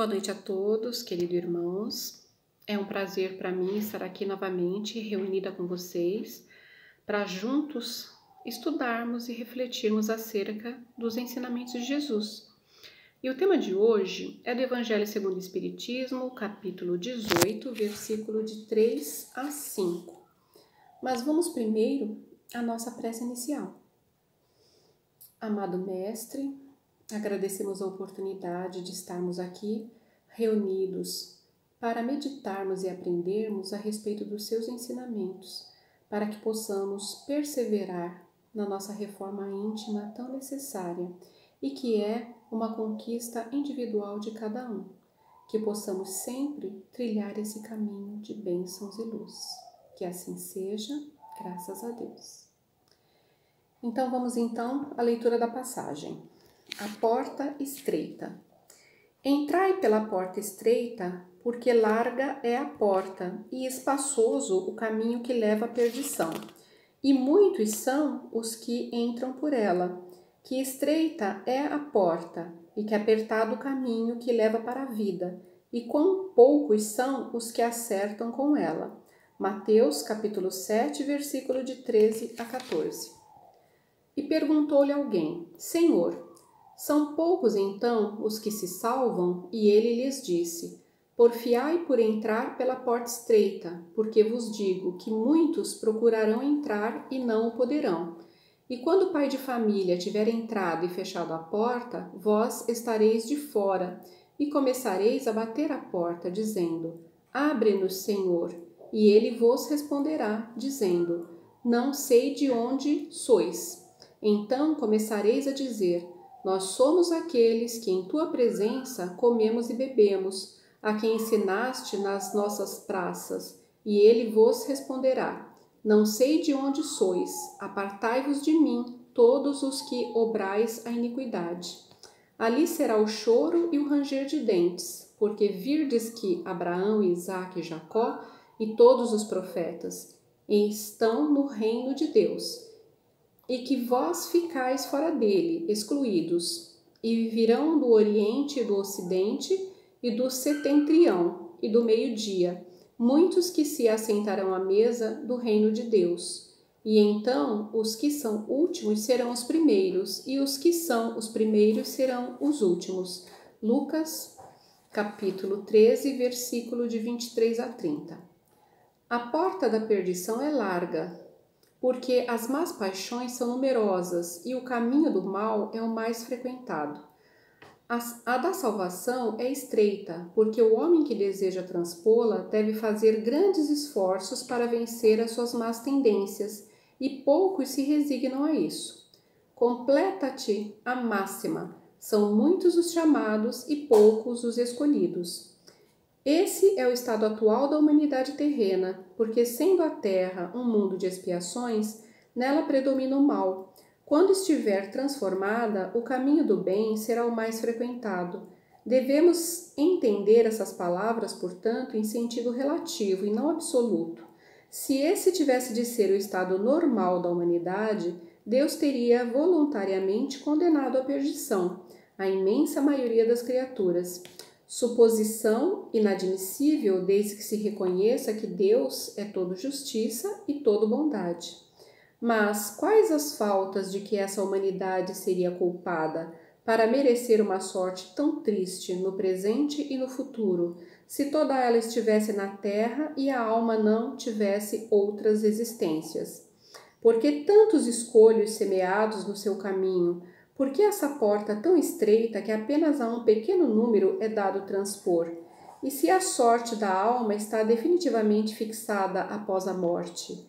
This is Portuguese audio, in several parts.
Boa noite a todos, queridos irmãos. É um prazer para mim estar aqui novamente, reunida com vocês, para juntos estudarmos e refletirmos acerca dos ensinamentos de Jesus. E o tema de hoje é do Evangelho segundo o Espiritismo, capítulo 18, versículo de 3 a 5. Mas vamos primeiro à nossa prece inicial. Amado Mestre, agradecemos a oportunidade de estarmos aqui reunidos para meditarmos e aprendermos a respeito dos seus ensinamentos, para que possamos perseverar na nossa reforma íntima tão necessária e que é uma conquista individual de cada um, que possamos sempre trilhar esse caminho de bênçãos e luz. Que assim seja, graças a Deus. Então vamos à leitura da passagem. A porta estreita. Entrai pela porta estreita, porque larga é a porta e espaçoso o caminho que leva à perdição. E muitos são os que entram por ela, que estreita é a porta e que apertado o caminho que leva para a vida, e quão poucos são os que acertam com ela. Mateus capítulo 7, versículo de 13 a 14. E perguntou-lhe alguém: Senhor, são poucos então os que se salvam? E ele lhes disse: Porfiai por entrar pela porta estreita, porque vos digo que muitos procurarão entrar e não o poderão. E quando o pai de família tiver entrado e fechado a porta, vós estareis de fora e começareis a bater à porta, dizendo: Abre-nos, Senhor. E ele vos responderá, dizendo: Não sei de onde sois. Então começareis a dizer: Nós somos aqueles que em tua presença comemos e bebemos, a quem ensinaste nas nossas praças. E ele vos responderá: Não sei de onde sois, apartai-vos de mim, todos os que obrais a iniquidade. Ali será o choro e o ranger de dentes, porque virdes que Abraão, Isaque e Jacó e todos os profetas estão no reino de Deus, e que vós ficais fora dele, excluídos, e virão do Oriente e do Ocidente, e do Setentrião, e do meio-dia, muitos que se assentarão à mesa do reino de Deus. E então os que são últimos serão os primeiros, e os que são os primeiros serão os últimos. Lucas, capítulo 13, versículo de 23 a 30. A porta da perdição é larga, porque as más paixões são numerosas e o caminho do mal é o mais frequentado. A da salvação é estreita, porque o homem que deseja transpô-la deve fazer grandes esforços para vencer as suas más tendências, e poucos se resignam a isso. Completa-te a máxima: são muitos os chamados e poucos os escolhidos. Esse é o estado atual da humanidade terrena, porque sendo a terra um mundo de expiações, nela predomina o mal. Quando estiver transformada, o caminho do bem será o mais frequentado. Devemos entender essas palavras, portanto, em sentido relativo e não absoluto. Se esse tivesse de ser o estado normal da humanidade, Deus teria voluntariamente condenado à perdição a imensa maioria das criaturas. Suposição inadmissível desde que se reconheça que Deus é todo justiça e todo bondade. Mas quais as faltas de que essa humanidade seria culpada para merecer uma sorte tão triste no presente e no futuro, se toda ela estivesse na terra e a alma não tivesse outras existências? Por que tantos escolhos semeados no seu caminho? Por que essa porta tão estreita que apenas a um pequeno número é dado transpor? E se a sorte da alma está definitivamente fixada após a morte?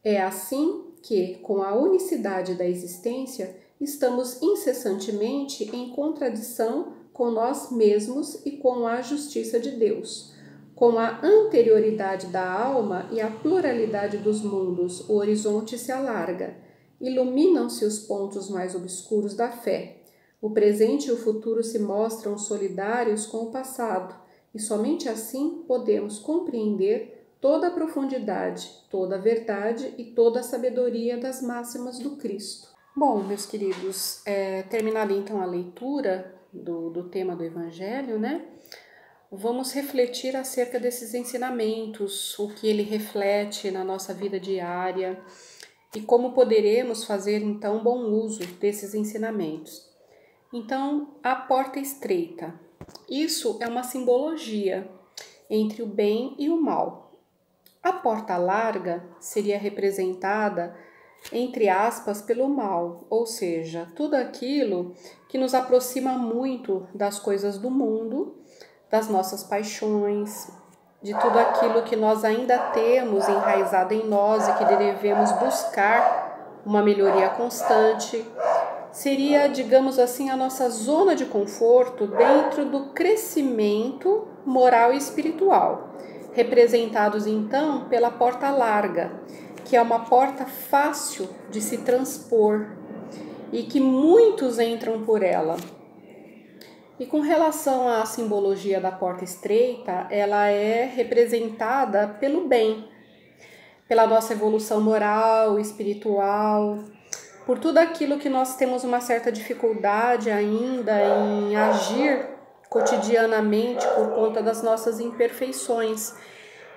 É assim que, com a unicidade da existência, estamos incessantemente em contradição com nós mesmos e com a justiça de Deus. Com a anterioridade da alma e a pluralidade dos mundos, o horizonte se alarga. Iluminam-se os pontos mais obscuros da fé. O presente e o futuro se mostram solidários com o passado, e somente assim podemos compreender toda a profundidade, toda a verdade e toda a sabedoria das máximas do Cristo. Bom, meus queridos, terminada então a leitura do tema do Evangelho, vamos refletir acerca desses ensinamentos, o que ele reflete na nossa vida diária e como poderemos fazer então bom uso desses ensinamentos. Então, a porta estreita. Isso é uma simbologia entre o bem e o mal. A porta larga seria representada, entre aspas, pelo mal, ou seja, tudo aquilo que nos aproxima muito das coisas do mundo, das nossas paixões, de tudo aquilo que nós ainda temos enraizado em nós e que devemos buscar uma melhoria constante. Seria, digamos assim, a nossa zona de conforto dentro do crescimento moral e espiritual, representados então pela porta larga, que é uma porta fácil de se transpor e que muitos entram por ela. E com relação à simbologia da porta estreita, ela é representada pelo bem, pela nossa evolução moral, espiritual, por tudo aquilo que nós temos uma certa dificuldade ainda em agir cotidianamente por conta das nossas imperfeições.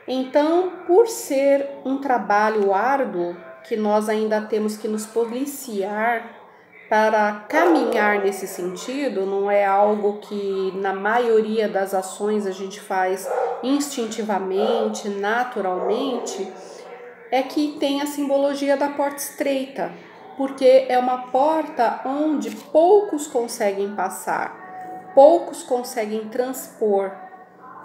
Então, por ser um trabalho árduo, que nós ainda temos que nos policiar para caminhar nesse sentido, não é algo que na maioria das ações a gente faz instintivamente, naturalmente, é que tem a simbologia da porta estreita, porque é uma porta onde poucos conseguem passar, poucos conseguem transpor.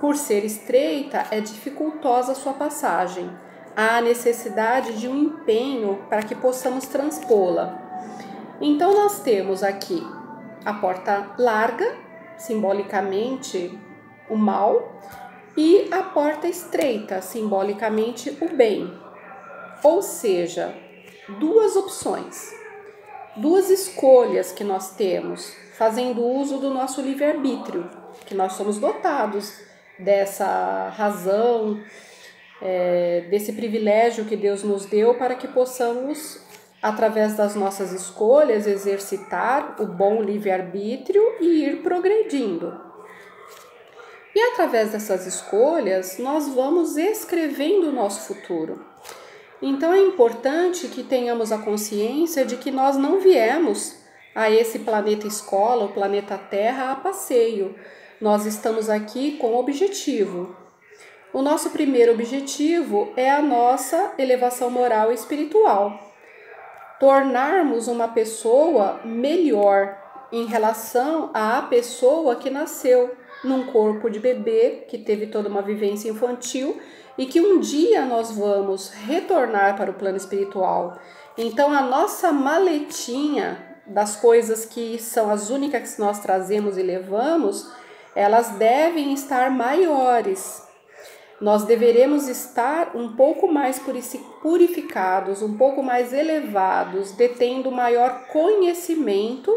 Por ser estreita, é dificultosa a sua passagem. Há necessidade de um empenho para que possamos transpô-la. Então, nós temos aqui a porta larga, simbolicamente o mal, e a porta estreita, simbolicamente o bem. Ou seja, duas opções, duas escolhas que nós temos, fazendo uso do nosso livre-arbítrio, que nós somos dotados dessa razão, desse privilégio que Deus nos deu para que possamos, através das nossas escolhas, exercitar o bom livre-arbítrio e ir progredindo. E através dessas escolhas, nós vamos escrevendo o nosso futuro. Então é importante que tenhamos a consciência de que nós não viemos a esse planeta escola, o planeta Terra, a passeio. Nós estamos aqui com objetivo. O nosso primeiro objetivo é a nossa elevação moral e espiritual. Tornarmos uma pessoa melhor em relação à pessoa que nasceu num corpo de bebê, que teve toda uma vivência infantil e que um dia nós vamos retornar para o plano espiritual. Então a nossa maletinha das coisas que são as únicas que nós trazemos e levamos, elas devem estar maiores. Nós deveremos estar um pouco mais purificados, um pouco mais elevados, detendo maior conhecimento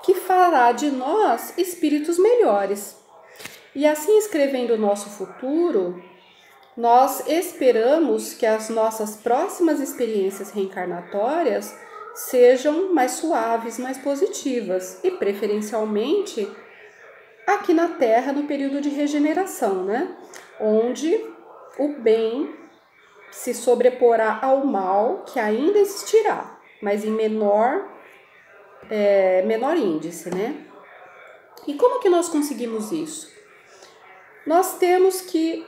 que fará de nós espíritos melhores. E assim, escrevendo o nosso futuro, nós esperamos que as nossas próximas experiências reencarnatórias sejam mais suaves, mais positivas e, preferencialmente, aqui na Terra, no período de regeneração, né? Onde o bem se sobreporá ao mal, que ainda existirá, mas em menor índice, né? E como que nós conseguimos isso? Nós temos que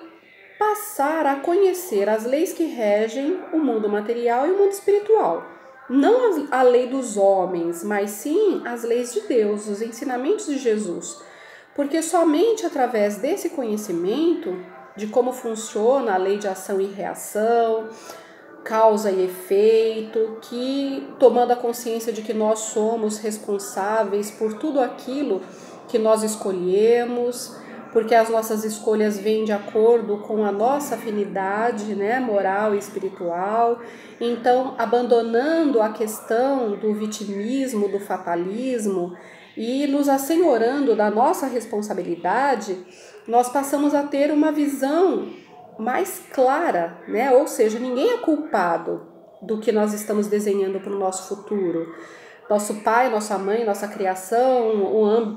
passar a conhecer as leis que regem o mundo material e o mundo espiritual. Não a lei dos homens, mas sim as leis de Deus, os ensinamentos de Jesus. Porque somente através desse conhecimento de como funciona a lei de ação e reação, causa e efeito, que tomando a consciência de que nós somos responsáveis por tudo aquilo que nós escolhemos, porque as nossas escolhas vêm de acordo com a nossa afinidade, né, moral e espiritual. Então, abandonando a questão do vitimismo, do fatalismo e nos assenhorando da nossa responsabilidade, nós passamos a ter uma visão mais clara, né? Ou seja, ninguém é culpado do que nós estamos desenhando para o nosso futuro. nosso pai, nossa mãe, nossa criação,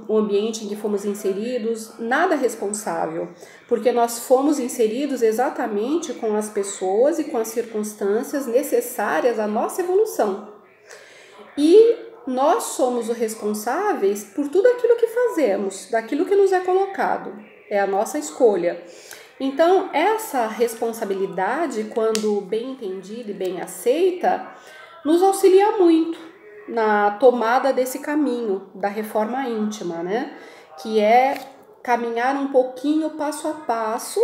o ambiente em que fomos inseridos, nada responsável, porque nós fomos inseridos exatamente com as pessoas e com as circunstâncias necessárias à nossa evolução. E nós somos os responsáveis por tudo aquilo que fazemos, daquilo que nos é colocado, é a nossa escolha. Então, essa responsabilidade, quando bem entendida e bem aceita, nos auxilia muito na tomada desse caminho da reforma íntima, né? Que é caminhar um pouquinho passo a passo,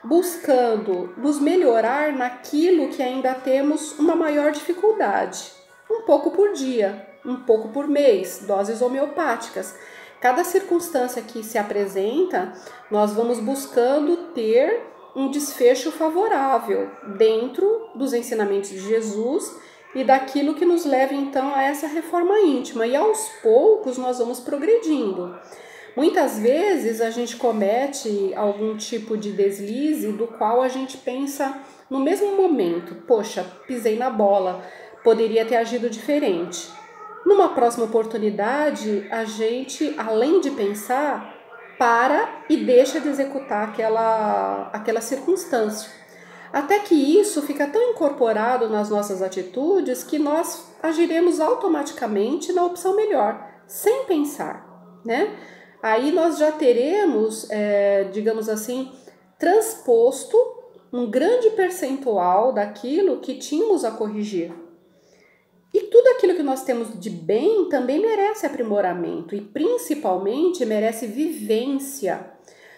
buscando nos melhorar naquilo que ainda temos uma maior dificuldade. Um pouco por dia, um pouco por mês, doses homeopáticas. Cada circunstância que se apresenta, nós vamos buscando ter um desfecho favorável dentro dos ensinamentos de Jesus e daquilo que nos leva então a essa reforma íntima. E aos poucos nós vamos progredindo. Muitas vezes a gente comete algum tipo de deslize do qual a gente pensa no mesmo momento: poxa, pisei na bola, poderia ter agido diferente. Numa próxima oportunidade, a gente, além de pensar, para e deixa de executar aquela circunstância. Até que isso fica tão incorporado nas nossas atitudes que nós agiremos automaticamente na opção melhor, sem pensar, né? Aí nós já teremos, digamos assim, transposto um grande percentual daquilo que tínhamos a corrigir. E tudo aquilo que nós temos de bem também merece aprimoramento e principalmente merece vivência.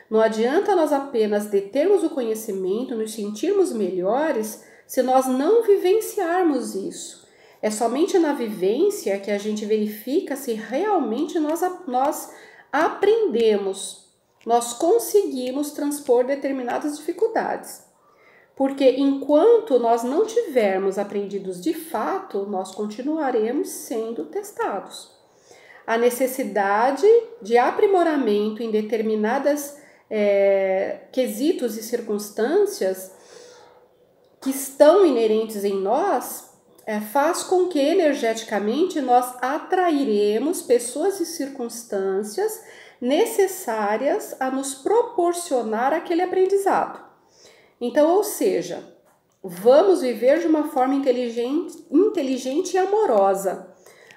Não adianta nós apenas determos o conhecimento, nos sentirmos melhores, se nós não vivenciarmos isso. É somente na vivência que a gente verifica se realmente nós aprendemos, nós conseguimos transpor determinadas dificuldades. Porque enquanto nós não tivermos aprendidos de fato, nós continuaremos sendo testados. A necessidade de aprimoramento em determinadas quesitos e circunstâncias que estão inerentes em nós faz com que energeticamente nós atrairemos pessoas e circunstâncias necessárias a nos proporcionar aquele aprendizado. Então, ou seja, vamos viver de uma forma inteligente e amorosa,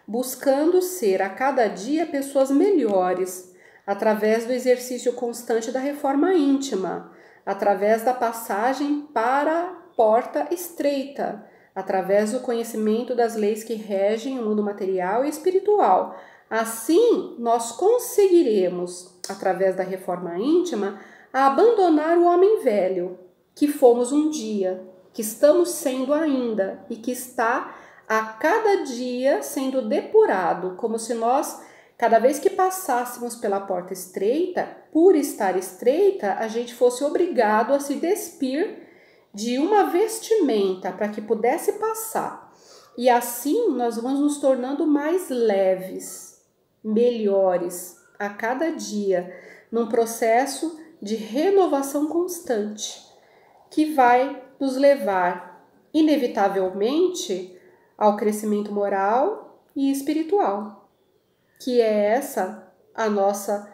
buscando ser a cada dia pessoas melhores, através do exercício constante da reforma íntima, através da passagem para a porta estreita, através do conhecimento das leis que regem o mundo material e espiritual. Assim, nós conseguiremos, através da reforma íntima, abandonar o homem velho, que fomos um dia, que estamos sendo ainda e que está a cada dia sendo depurado, como se nós, cada vez que passássemos pela porta estreita, por estar estreita, a gente fosse obrigado a se despir de uma vestimenta para que pudesse passar. E assim nós vamos nos tornando mais leves, melhores a cada dia, num processo de renovação constante, que vai nos levar, inevitavelmente, ao crescimento moral e espiritual, que é essa a nossa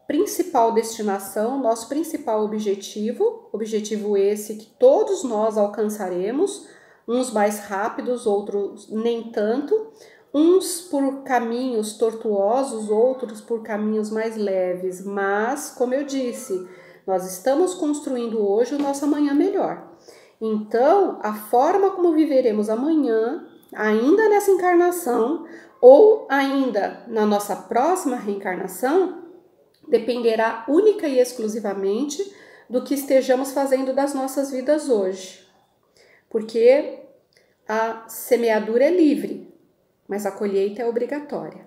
principal destinação, nosso principal objetivo esse que todos nós alcançaremos, uns mais rápidos, outros nem tanto, uns por caminhos tortuosos, outros por caminhos mais leves, mas, como eu disse, nós estamos construindo hoje o nosso amanhã melhor. Então, a forma como viveremos amanhã, ainda nessa encarnação, ou ainda na nossa próxima reencarnação, dependerá única e exclusivamente do que estejamos fazendo das nossas vidas hoje. Porque a semeadura é livre, mas a colheita é obrigatória.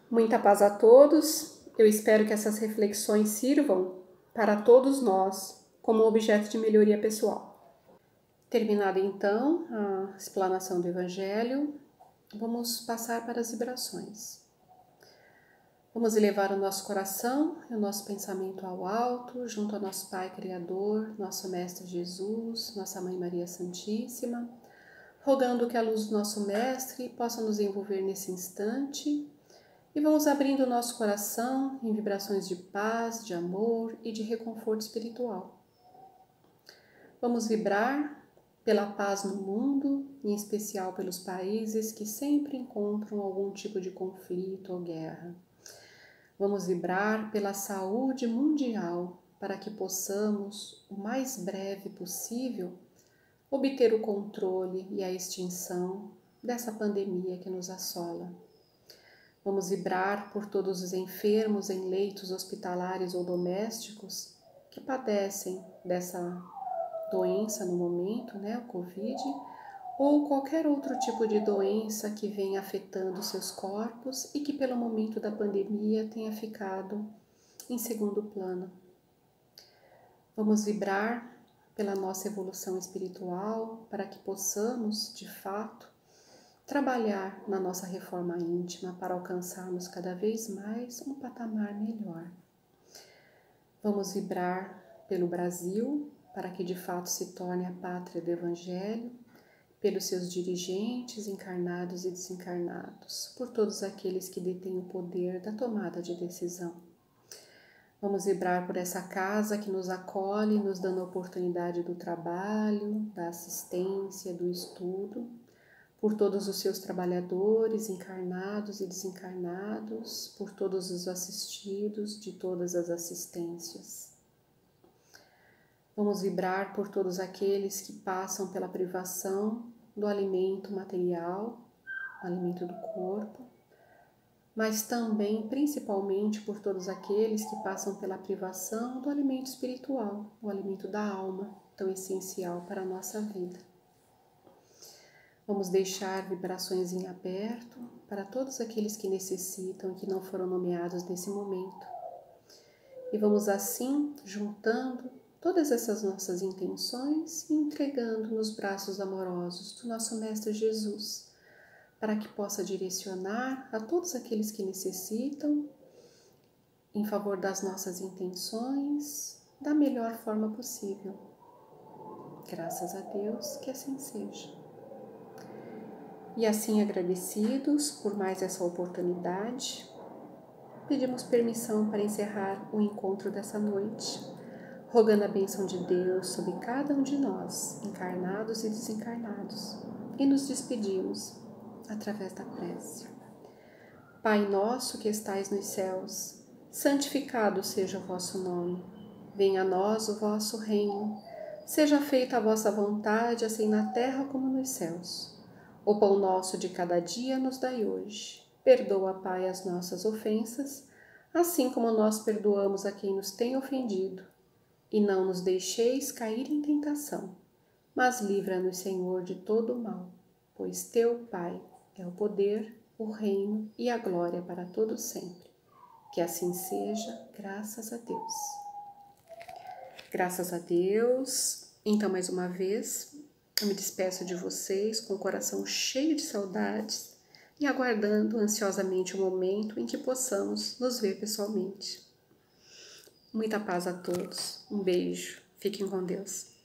Muita paz a todos. Eu espero que essas reflexões sirvam para todos nós como objeto de melhoria pessoal. Terminada então a explanação do Evangelho, vamos passar para as vibrações. Vamos elevar o nosso coração e o nosso pensamento ao alto, junto ao nosso Pai Criador, nosso Mestre Jesus, nossa Mãe Maria Santíssima, rogando que a luz do nosso Mestre possa nos envolver nesse instante, e vamos abrindo o nosso coração em vibrações de paz, de amor e de reconforto espiritual. Vamos vibrar pela paz no mundo, em especial pelos países que sempre encontram algum tipo de conflito ou guerra. Vamos vibrar pela saúde mundial para que possamos, o mais breve possível, obter o controle e a extinção dessa pandemia que nos assola. Vamos vibrar por todos os enfermos em leitos hospitalares ou domésticos que padecem dessa doença no momento, o Covid, ou qualquer outro tipo de doença que venha afetando seus corpos e que pelo momento da pandemia tenha ficado em segundo plano. Vamos vibrar pela nossa evolução espiritual para que possamos, de fato, trabalhar na nossa reforma íntima para alcançarmos cada vez mais um patamar melhor. Vamos vibrar pelo Brasil para que de fato se torne a pátria do Evangelho, pelos seus dirigentes encarnados e desencarnados, por todos aqueles que detêm o poder da tomada de decisão. Vamos vibrar por essa casa que nos acolhe, nos dando a oportunidade do trabalho, da assistência, do estudo, por todos os seus trabalhadores, encarnados e desencarnados, por todos os assistidos de todas as assistências. Vamos vibrar por todos aqueles que passam pela privação do alimento material, alimento do corpo, mas também, principalmente, por todos aqueles que passam pela privação do alimento espiritual, o alimento da alma, tão essencial para a nossa vida. Vamos deixar vibrações em aberto para todos aqueles que necessitam e que não foram nomeados nesse momento. E vamos assim, juntando todas essas nossas intenções e entregando nos braços amorosos do nosso Mestre Jesus, para que possa direcionar a todos aqueles que necessitam em favor das nossas intenções da melhor forma possível. Graças a Deus que assim seja. E assim, agradecidos por mais essa oportunidade, pedimos permissão para encerrar o encontro dessa noite, rogando a bênção de Deus sobre cada um de nós, encarnados e desencarnados, e nos despedimos através da prece. Pai nosso que estais nos céus, santificado seja o vosso nome. Venha a nós o vosso reino. Seja feita a vossa vontade, assim na terra como nos céus. O pão nosso de cada dia nos dai hoje. Perdoa, Pai, as nossas ofensas, assim como nós perdoamos a quem nos tem ofendido. E não nos deixeis cair em tentação, mas livra-nos, Senhor, de todo o mal, pois teu, Pai, é o poder, o reino e a glória para todos sempre. Que assim seja, graças a Deus. Graças a Deus. Então, mais uma vez, eu me despeço de vocês com o coração cheio de saudades e aguardando ansiosamente o momento em que possamos nos ver pessoalmente. Muita paz a todos. Um beijo. Fiquem com Deus.